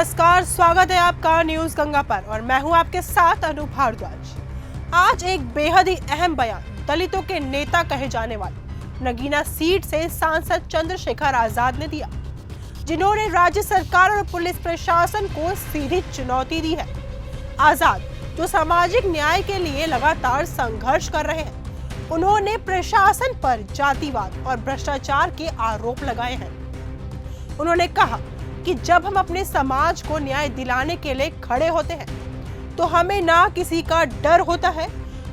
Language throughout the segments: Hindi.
नमस्कार, स्वागत है आपका न्यूज गंगा पर और मैं हूं आपके साथ अनु भारद्वाज। आज एक बेहद ही अहम बयान दलितों के नेता कहे जाने वाले नगीना सीट से सांसद चंद्रशेखर आजाद ने दिया, जिन्होंने राज्य सरकार और पुलिस प्रशासन को सीधी चुनौती दी है। आजाद, जो सामाजिक न्याय के लिए लगातार संघर्ष कर रहे हैं, उन्होंने प्रशासन पर जातिवाद और भ्रष्टाचार के आरोप लगाए हैं। उन्होंने कहा कि जब हम अपने समाज को न्याय दिलाने के लिए खड़े होते हैं तो हमें ना किसी का डर होता है,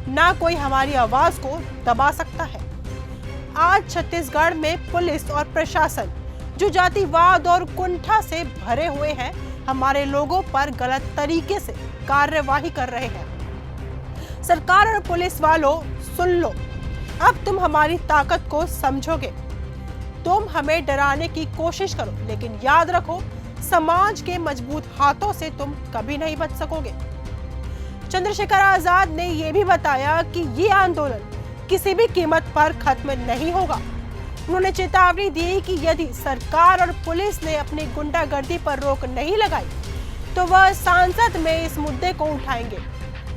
ना कोई हमारी आवाज को दबा सकता है। आज छत्तीसगढ़ में पुलिस और प्रशासन जो जातिवाद और कुंठा से भरे हुए हैं, हमारे लोगों पर गलत तरीके से कार्यवाही कर रहे हैं। सरकार और पुलिस वालों, सुन लो, अब तुम हमारी ताकत को समझोगे। तुम हमें डराने की कोशिश करो, लेकिन याद रखो, समाज के मजबूत हाथों से तुम कभी नहीं बच सकोगे। चंद्रशेखर आजाद ने यह भी बताया कि ये आंदोलन किसी भी कीमत पर खत्म नहीं होगा। उन्होंने चेतावनी दी कि यदि सरकार और पुलिस ने अपनी गुंडागर्दी पर रोक नहीं लगाई तो वह संसद में इस मुद्दे को उठाएंगे।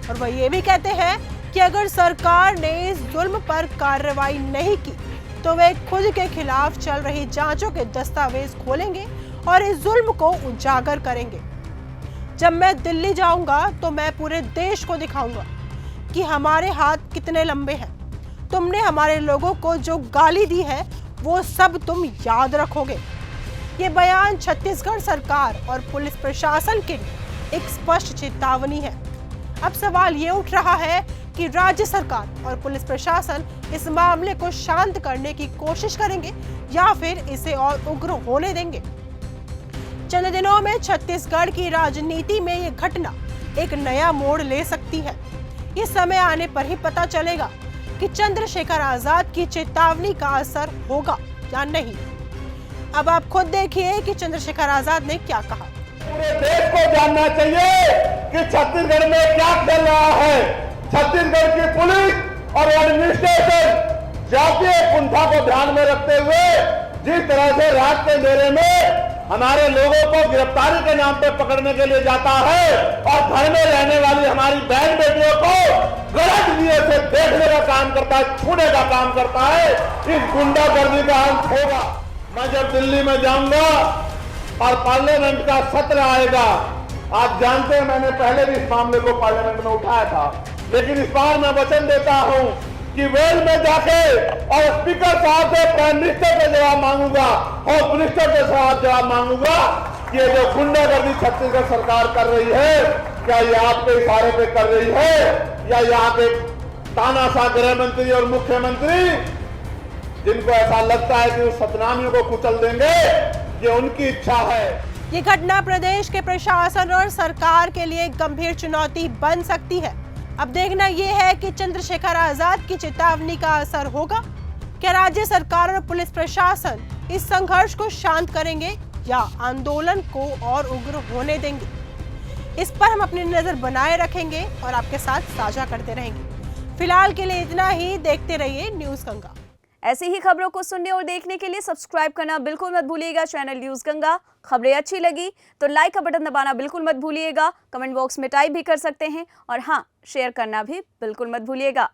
और वह ये भी कहते हैं कि अगर सरकार ने इस जुल्म पर कार्रवाई नहीं की तो वे खुद के खिलाफ चल रही जांचों के दस्तावेज खोलेंगे और इस जुल्म को उजागर करेंगे। जब मैं दिल्ली जाऊंगा तो मैं पूरे देश को दिखाऊंगा कि हमारे हाथ कितने लंबे हैं। तुमने हमारे लोगों को जो गाली दी है वो सब तुम याद रखोगे। ये बयान छत्तीसगढ़ सरकार और पुलिस प्रशासन के लिए एक स्पष्ट चेतावनी है। अब सवाल ये उठ रहा है कि राज्य सरकार और पुलिस प्रशासन इस मामले को शांत करने की कोशिश करेंगे या फिर इसे और उग्र होने देंगे। चंद दिनों में छत्तीसगढ़ की राजनीति में ये घटना एक नया मोड़ ले सकती है। ये समय आने पर ही पता चलेगा कि चंद्रशेखर आजाद की चेतावनी का असर होगा या नहीं। अब आप खुद देखिए कि चंद्रशेखर आजाद ने क्या कहा। पूरे देश को जानना चाहिए कि छत्तीसगढ़ में क्या चल रहा है। छत्तीसगढ़ की पुलिस और एडमिनिस्ट्रेशन जातीय कुंठा को ध्यान में रखते हुए जिस तरह से रात के अंधेरे में हमारे लोगों को गिरफ्तारी के नाम पे पकड़ने के लिए जाता है और घर में रहने वाली हमारी बहन बेटियों को गलत नीयत से देखने का काम करता है, छूने का काम करता है, इस गुंडागर्दी का अंत होगा। मैं जब दिल्ली में जाऊंगा और पार्लियामेंट का सत्र आएगा, आप जानते हैं मैंने पहले भी इस मामले को पार्लियामेंट में उठाया था, लेकिन इस बार मैं वचन देता हूं कि वेल में जाके और स्पीकर साहब से प्राइम मिनिस्टर से जवाब मांगूंगा और मिनिस्टर से जवाब मांगूंगा कि ये जो गुंडागर्दी छत्तीसगढ़ सरकार कर रही है, क्या ये आपके इशारे पे कर रही है या यहाँ के तानाशाह गृह मंत्री और मुख्यमंत्री जिनको ऐसा लगता है कि उस सतनामियों को कुचल देंगे, ये उनकी इच्छा है। ये घटना प्रदेश के प्रशासन और सरकार के लिए गंभीर चुनौती बन सकती है। अब देखना यह है कि चंद्रशेखर आजाद की चेतावनी का असर होगा। क्या राज्य सरकार और पुलिस प्रशासन इस संघर्ष को शांत करेंगे या आंदोलन को और उग्र होने देंगे? इस पर हम अपनी नजर बनाए रखेंगे और आपके साथ साझा करते रहेंगे। फिलहाल के लिए इतना ही। देखते रहिए न्यूज गंगा। ऐसी ही खबरों को सुनने और देखने के लिए सब्सक्राइब करना बिल्कुल मत भूलिएगा चैनल न्यूज गंगा। खबरें अच्छी लगी तो लाइक का बटन दबाना बिल्कुल मत भूलिएगा। कमेंट बॉक्स में टाइप भी कर सकते हैं और हाँ, शेयर करना भी बिल्कुल मत भूलिएगा।